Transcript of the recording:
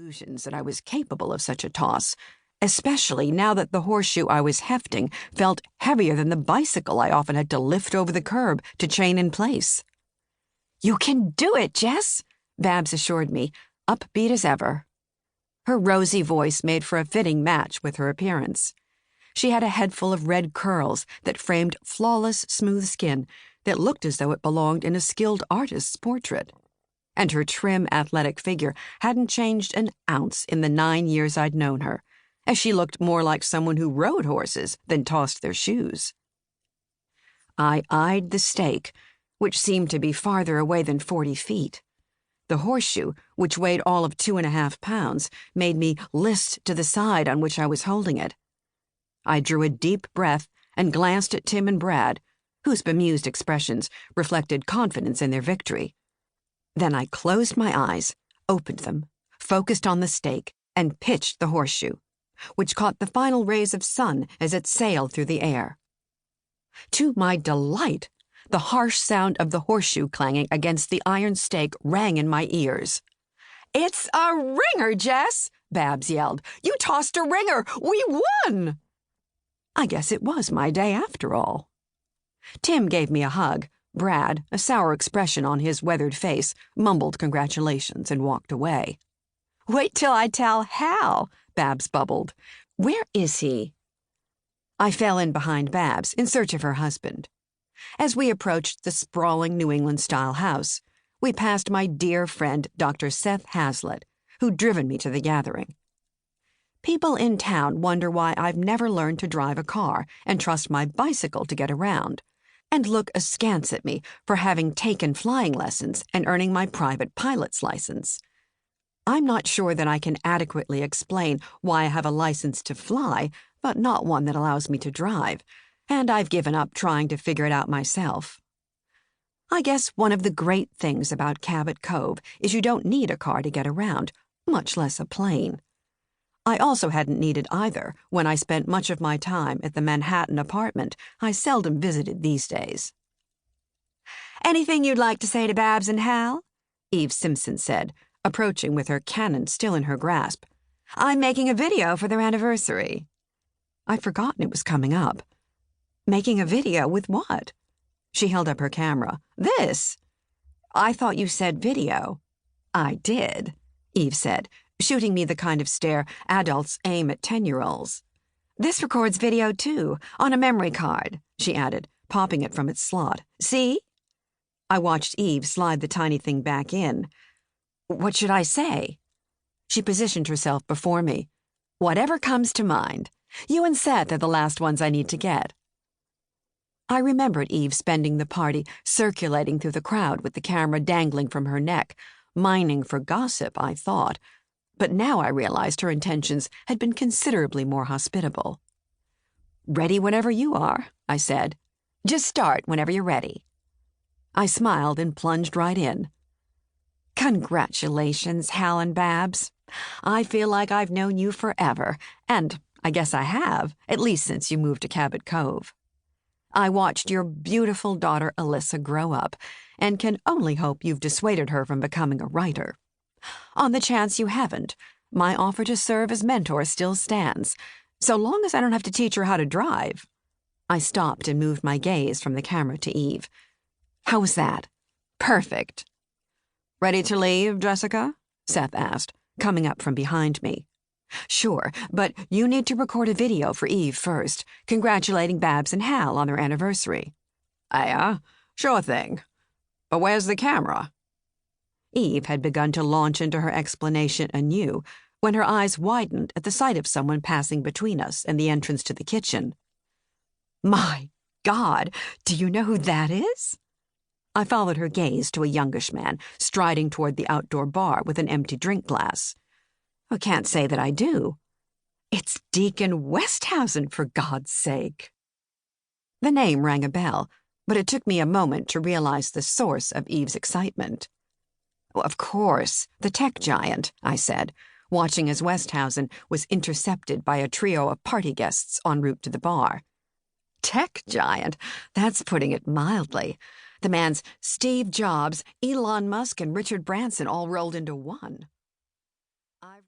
illusions that I was capable of such a toss, especially now that the horseshoe I was hefting felt heavier than the bicycle I often had to lift over the curb to chain in place. "You can do it, Jess," Babs assured me, upbeat as ever. Her rosy voice made for a fitting match with her appearance. She had a head full of red curls that framed flawless, smooth skin that looked as though it belonged in a skilled artist's portrait. And her trim, athletic figure hadn't changed an ounce in the 9 years I'd known her, as she looked more like someone who rode horses than tossed their shoes. I eyed the stake, which seemed to be farther away than 40 feet. The horseshoe, which weighed all of 2.5 pounds, made me list to the side on which I was holding it. I drew a deep breath and glanced at Tim and Brad, whose bemused expressions reflected confidence in their victory. Then I closed my eyes, opened them, focused on the stake, and pitched the horseshoe, which caught the final rays of sun as it sailed through the air. To my delight, the harsh sound of the horseshoe clanging against the iron stake rang in my ears. "It's a ringer, Jess!" Babs yelled. "You tossed a ringer! We won!" I guess it was my day after all. Tim gave me a hug. Brad, a sour expression on his weathered face, mumbled congratulations and walked away. "Wait till I tell Hal," Babs bubbled. "Where is he?" I fell in behind Babs in search of her husband. As we approached the sprawling New England-style house, we passed my dear friend Dr. Seth Hazlitt, who'd driven me to the gathering. People in town wonder why I've never learned to drive a car and trust my bicycle to get around, and look askance at me for having taken flying lessons and earning my private pilot's license. I'm not sure that I can adequately explain why I have a license to fly, but not one that allows me to drive, and I've given up trying to figure it out myself. I guess one of the great things about Cabot Cove is you don't need a car to get around, much less a plane. I also hadn't needed either when I spent much of my time at the Manhattan apartment I seldom visited these days. "Anything you'd like to say to Babs and Hal?" Eve Simpson said, approaching with her cannon still in her grasp. "I'm making a video for their anniversary." I'd forgotten it was coming up. Making a video with what? She held up her camera. "This." "I thought you said video." "I did," Eve said, shooting me the kind of stare adults aim at 10-year-olds. "This records video, too, on a memory card," she added, popping it from its slot. "See?" I watched Eve slide the tiny thing back in. "What should I say?" She positioned herself before me. "Whatever comes to mind. You and Seth are the last ones I need to get." I remembered Eve spending the party circulating through the crowd with the camera dangling from her neck, mining for gossip, I thought, but now I realized her intentions had been considerably more hospitable. "Ready whenever you are," I said. "Just start whenever you're ready." I smiled and plunged right in. "Congratulations, Hal and Babs. I feel like I've known you forever, and I guess I have, at least since you moved to Cabot Cove. I watched your beautiful daughter Alyssa grow up, and can only hope you've dissuaded her from becoming a writer. On the chance you haven't, my offer to serve as mentor still stands, so long as I don't have to teach her how to drive." I stopped and moved my gaze from the camera to Eve. "How was that?" "Perfect." "Ready to leave, Jessica?" Seth asked, coming up from behind me. "Sure, but you need to record a video for Eve first, congratulating Babs and Hal on their anniversary." "Yeah, sure thing. But where's the camera?" Eve had begun to launch into her explanation anew when her eyes widened at the sight of someone passing between us and the entrance to the kitchen. "My God, do you know who that is?" I followed her gaze to a youngish man striding toward the outdoor bar with an empty drink glass. "I can't say that I do." "It's Deacon Westhausen, for God's sake." The name rang a bell, but it took me a moment to realize the source of Eve's excitement. "Well, of course, the tech giant," I said, watching as Westhausen was intercepted by a trio of party guests en route to the bar. "Tech giant? That's putting it mildly. The man's Steve Jobs, Elon Musk, and Richard Branson all rolled into one."